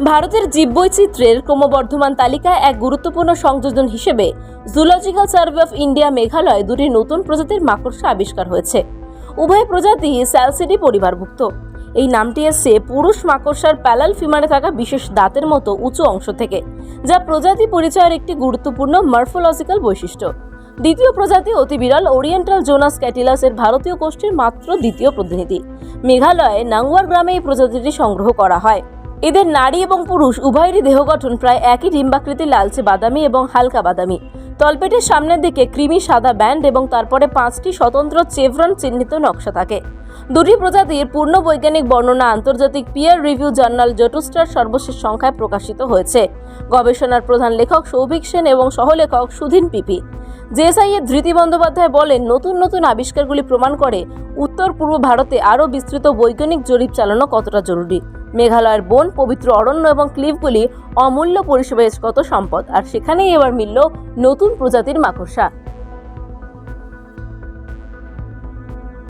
ভারতের জীববৈচিত্র্যের ক্রমবর্ধমান তালিকায় এক গুরুত্বপূর্ণ সংযোজন হিসেবে zoological survey of India Meghalaya দুটি নতুন প্রজাতির মাকড়সা আবিষ্কার হয়েছে। উভয় প্রজাতি স্যালসিডি পরিবারভুক্ত। এই নামটি এসছে পুরুষ মাকড়সার প্যালাল ফিমারে থাকা বিশেষ দাঁতের মতো উঁচু অংশ থেকে, যা প্রজাতি পরিচয়ের একটি গুরুত্বপূর্ণ মরফোলজিক্যাল বৈশিষ্ট্য। দ্বিতীয় প্রজাতি অতি বিরল ওরিয়েন্টাল জোনাস ক্যাটিলাস এর ভারতীয় গোষ্ঠীর মাত্র দ্বিতীয় প্রতিনিধি। মেঘালয়ে নাংওয়ার গ্রামে এই প্রজাতিটি সংগ্রহ করা হয়। এদের নারী এবং পুরুষ উভয়েরই দেহ গঠন প্রায় একই ডিম্বাকৃতি, লালচে বাদামি এবং হালকা বাদামি। তলপেটের সামনের দিকে ক্রিমি সাদা ব্যান্ড এবং তারপরে 5টি স্বতন্ত্র চেভরন চিহ্নিত নকশা থাকে। দুটি প্রজাতির পূর্ণ বৈজ্ঞানিক বর্ণনা আন্তর্জাতিক পিয়ার রিভিউ জার্নাল জোটোস্টার সর্বশেষ সংখ্যায় প্রকাশিত হয়েছে। গবেষণার প্রধান লেখক সৌভিক সেন এবং সহলেখক সুধীন পিপি। জেএসআই এর ধৃতি বন্দ্যোপাধ্যায় বলেন, নতুন নতুন আবিষ্কারগুলি প্রমাণ করে উত্তর পূর্ব ভারতে আরও বিস্তৃত বৈজ্ঞানিক জরিপ চালানো কতটা জরুরি। মেঘালয়ের বন, পবিত্র অরণ্য এবং ক্লিফগুলি অমূল্য পরিবেশগত সম্পদ, আর সেখানেই এবার মিলল নতুন প্রজাতির মাকড়সা।